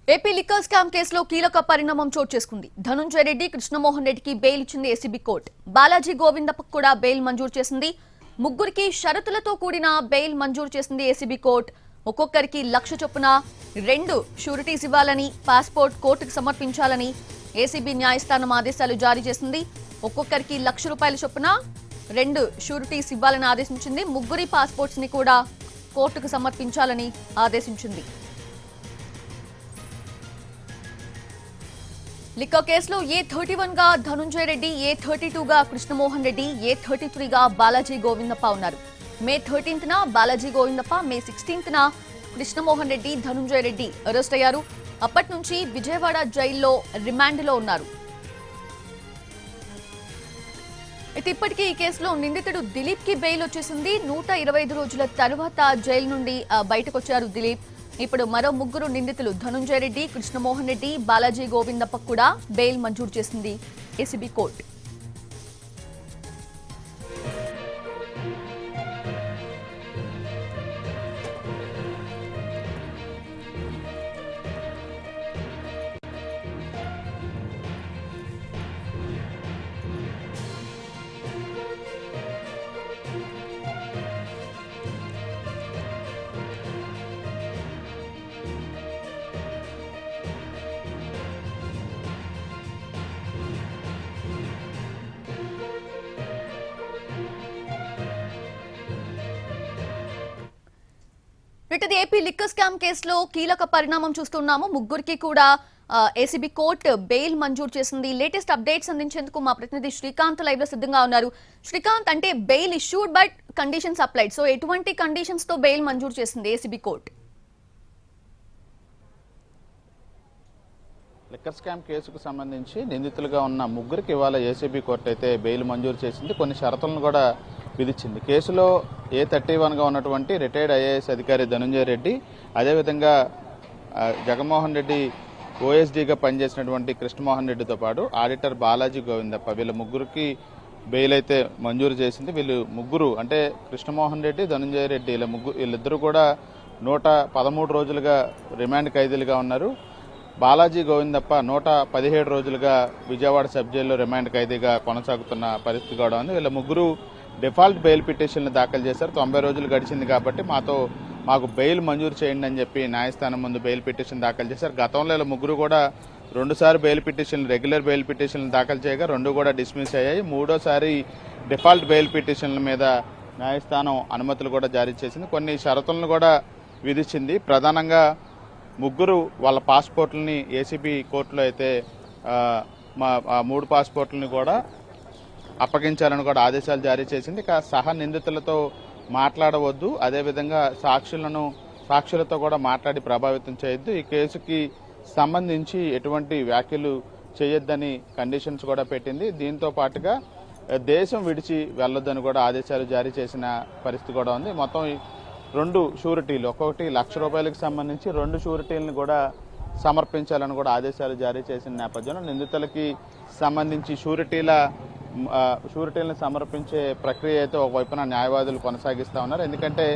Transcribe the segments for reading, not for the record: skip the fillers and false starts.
AP liquor scam కేసులో కీలక పరిణామం చోటు చేసుకుంది. ధనుంజయ రెడ్డి, కృష్ణమోహన్ రెడ్డికి బెయిల్ ఇచ్చింది ఏసీబీ కోర్టు. బాలాజీ గోవిందప్పకు కూడా బెయిల్ మంజూరు చేసింది. ముగ్గురికి షరతులతో కూడిన బెయిల్ మంజూరు చేసింది ఏసీబీ కోర్టు. ఒక్కొక్కరికి 1,00,000 చొప్పున 2 షూరిటీస్ ఇవ్వాలని, పాస్పోర్ట్ కోర్టుకు సమర్పించాలని ఏసీబీ న్యాయస్థానం ఆదేశాలు జారీ చేసింది. ఒక్కొక్కరికి 1,00,000 రూపాయల చొప్పున 2 షూరిటీస్ ఇవ్వాలని ఆదేశించింది. ముగ్గురి పాస్పోర్ట్స్ ని కూడా కోర్టుకు సమర్పించాలని ఆదేశించింది. లిక్కర్ కేసులో A31 గా ధనుంజయ రెడ్డి, A32 గా కృష్ణమోహన్ రెడ్డి, A33 గా బాలాజీ గోవిందప్ప ఉన్నారు. మే 13th బాలాజీ గోవిందప్ప, మే 16th కృష్ణమోహన్ రెడ్డి, ధనుంజయ రెడ్డి అరెస్ట్ అయ్యారు. అప్పటి నుంచి విజయవాడ జైల్లో రిమాండ్లో ఉన్నారు. అయితే ఇప్పటికీ ఈ కేసులో నిందితుడు దిలీప్ కి బెయిల్ వచ్చేసింది. 125 రోజుల తర్వాత జైలు నుండి బయటకు వచ్చారు దిలీప్. ఇప్పుడు మరో ముగ్గురు నిందితులు ధనుంజయ రెడ్డి, కృష్ణమోహన్ రెడ్డి, బాలాజీ గోవిందప్పకు కూడా బెయిల్ మంజూరు చేసింది ఏసీబీ కోర్టు. ఇటు ఏపీ లిక్కర్ స్కామ్ కేసులో కీలక పరిణామం చూస్తున్నాము. ముగ్గురికి కూడా ఏసీబీ కోర్టు బెయిల్ మంజూరు చేసింది. లేటెస్ట్ అప్డేట్స్ అందించేందుకు మా ప్రతినిధి శ్రీకాంత్ లైవ్ లో సిద్ధంగా ఉన్నారు. శ్రీకాంత్, అంటే bail issued but conditions applied, so ఎటువంటి కండిషన్స్ తో బెయిల్ మంజూరు చేసింది ఏసీబీ కోర్టు? లిక్కర్ స్కామ్ కేసుకు సంబంధించి నిందితులుగా ఉన్న ముగ్గురికి ఇవాళ ఏసీబీ కోర్టు అయితే బెయిల్ మంజూరు చేసింది. కొన్ని షరతులను కూడా విధించింది. కేసులో A31 గా ఉన్నటువంటి రిటైర్డ్ ఐఏఎస్ అధికారి ధనుంజయ రెడ్డి, అదేవిధంగా జగన్మోహన్ రెడ్డి ఓఎస్డీగా పనిచేసినటువంటి కృష్ణమోహన్ రెడ్డితో పాటు ఆడిటర్ బాలాజీ గోవిందప్ప, వీళ్ళ ముగ్గురికి బెయిల్ అయితే మంజూరు చేసింది. వీళ్ళు ముగ్గురు అంటే కృష్ణమోహన్ రెడ్డి, ధనుంజయ రెడ్డి వీళ్ళిద్దరూ కూడా 113 రోజులుగా రిమాండ్ ఖైదీలుగా ఉన్నారు. బాలాజీ గోవిందప్ప 117 రోజులుగా విజయవాడ సబ్ జైల్లో రిమాండ్ ఖైదీగా కొనసాగుతున్న పరిస్థితి కూడా ఉంది. వీళ్ళ ముగ్గురు డిఫాల్ట్ బెయిల్ పిటిషన్లు దాఖలు చేశారు. 90 రోజులు గడిచింది కాబట్టి మాకు బెయిల్ మంజూరు చేయండి అని చెప్పి న్యాయస్థానం ముందు బెయిల్ పిటిషన్ దాఖలు చేశారు. గతంలో వీళ్ళ ముగ్గురు కూడా 2 సార్లు బెయిల్ పిటిషన్లు, రెగ్యులర్ బెయిల్ పిటిషన్లు దాఖలు చేయగా 2 కూడా డిస్మిస్ అయ్యాయి. 3వసారి డిఫాల్ట్ బెయిల్ పిటిషన్ల మీద న్యాయస్థానం అనుమతులు కూడా జారీ చేసింది. కొన్ని షరతులను కూడా విధించింది. ప్రధానంగా ముగ్గురు వాళ్ళ పాస్పోర్ట్లని ఏసీబీ కోర్టులో అయితే 3 పాస్పోర్ట్లని కూడా అప్పగించాలని కూడా ఆదేశాలు జారీ చేసింది. ఇక సహా నిందితులతో మాట్లాడవద్దు, అదేవిధంగా సాక్షులతో కూడా మాట్లాడి ప్రభావితం చేయొద్దు, ఈ కేసుకి సంబంధించి ఎటువంటి వ్యాఖ్యలు చేయొద్దని కండిషన్స్ కూడా పెట్టింది. దీంతో పాటుగా దేశం విడిచి వెళ్లొద్దని కూడా ఆదేశాలు జారీ చేసిన పరిస్థితి కూడా ఉంది. మొత్తం 2 షూరిటీలు, ఒక్కొక్కటి 1,00,000 రూపాయలకు సంబంధించి 2 షూరిటీలను కూడా సమర్పించాలని కూడా ఆదేశాలు జారీ చేసిన నేపథ్యంలో నిందితులకి సంబంధించి షూరిటీలను సమర్పించే ప్రక్రియ అయితే ఒకవైపున న్యాయవాదులు కొనసాగిస్తూ ఉన్నారు. ఎందుకంటే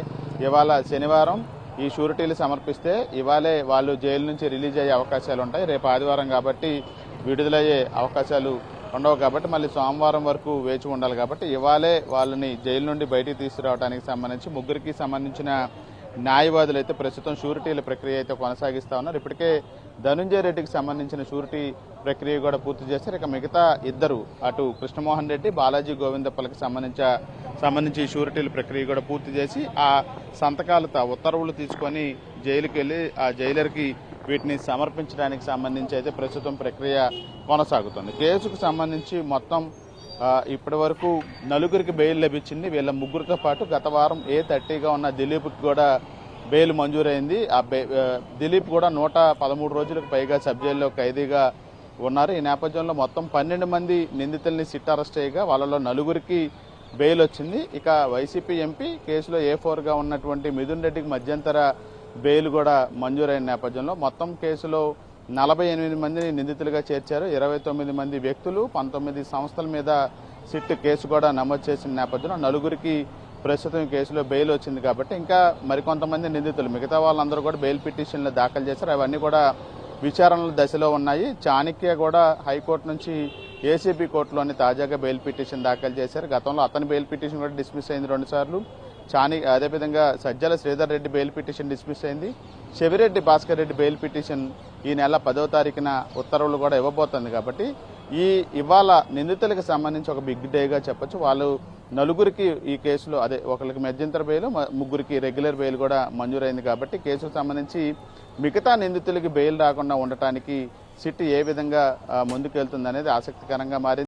ఇవాళ శనివారం ఈ షూరిటీలు సమర్పిస్తే ఇవాళే వాళ్ళు జైలు నుంచి రిలీజ్ అయ్యే అవకాశాలు ఉంటాయి. రేపు ఆదివారం కాబట్టి విడుదలయ్యే అవకాశాలు ఉండవు కాబట్టి మళ్ళీ సోమవారం వరకు వేచి ఉండాలి. కాబట్టి ఇవాళే వాళ్ళని జైలు నుండి బయటికి తీసుకురావడానికి సంబంధించి ముగ్గురికి సంబంధించిన న్యాయవాదులు అయితే ప్రస్తుతం షూరిటీల ప్రక్రియ అయితే కొనసాగిస్తూ ఉన్నారు. ఇప్పటికే ధనుంజయ రెడ్డికి సంబంధించిన షూరిటీ ప్రక్రియ కూడా పూర్తి చేశారు. ఇక మిగతా ఇద్దరు, అటు కృష్ణమోహన్ రెడ్డి, బాలాజీ గోవిందప్పలకు సంబంధించి షూరిటీల ప్రక్రియ కూడా పూర్తి చేసి ఆ సంతకాలతో ఉత్తర్వులు తీసుకొని జైలుకి వెళ్ళి ఆ జైలర్కి వీటిని సమర్పించడానికి సంబంధించి అయితే ప్రస్తుతం ప్రక్రియ కొనసాగుతుంది. కేసుకు సంబంధించి మొత్తం ఇప్పటి వరకు 4 బెయిల్ లభించింది. వీళ్ళ ముగ్గురితో పాటు గత వారం A30గా ఉన్న దిలీప్కి కూడా బెయిల్ మంజూరైంది. దిలీప్ కూడా 113 రోజులకు పైగా సబ్ జైల్లో ఖైదీగా ఉన్నారు. ఈ నేపథ్యంలో మొత్తం 12 మంది నిందితుల్ని సిట్ అరెస్ట్ చేయగా వాళ్ళలో 4 బెయిల్ వచ్చింది. ఇక వైసీపీ ఎంపీ కేసులో A4గా ఉన్నటువంటి మిథున్ రెడ్డికి మధ్యంతర బెయిల్ కూడా మంజూరైన నేపథ్యంలో మొత్తం కేసులో 48 మందిని నిందితులుగా చేర్చారు. 29 మంది వ్యక్తులు, 19 సంస్థల మీద సిట్ కేసు కూడా నమోదు చేసిన నేపథ్యంలో 4 ప్రస్తుతం ఈ కేసులో బెయిల్ వచ్చింది కాబట్టి ఇంకా మరికొంతమంది నిందితులు మిగతా వాళ్ళందరూ కూడా బెయిల్ పిటిషన్లు దాఖలు చేశారు. అవన్నీ కూడా విచారణల దశలో ఉన్నాయి. చాణక్య కూడా హైకోర్టు నుంచి ఏసీబీ కోర్టులోని తాజాగా బెయిల్ పిటిషన్ దాఖలు చేశారు. గతంలో అతని బెయిల్ పిటిషన్ కూడా డిస్మిస్ అయింది 2 సార్లు. అదేవిధంగా Sajjala Sridhar Reddy bail petition dismiss అయింది. చెవిరెడ్డి భాస్కర్ రెడ్డి బెయిల్ పిటిషన్ ఈ నెల 10వ తారీఖున ఉత్తర్వులు కూడా ఇవ్వబోతుంది. కాబట్టి ఇవాళ నిందితులకు సంబంధించి ఒక బిగ్ డేగా చెప్పొచ్చు. వాళ్ళు నలుగురికి ఈ కేసులో ఒకరికి మధ్యంతర బెయిల్, ముగ్గురికి రెగ్యులర్ బెయిల్ కూడా మంజూరైంది. కాబట్టి కేసుకు సంబంధించి మిగతా నిందితులకి బెయిల్ రాకుండా ఉండటానికి సిట్ ఏ విధంగా ముందుకెళ్తుంది అనేది ఆసక్తికరంగా మారింది.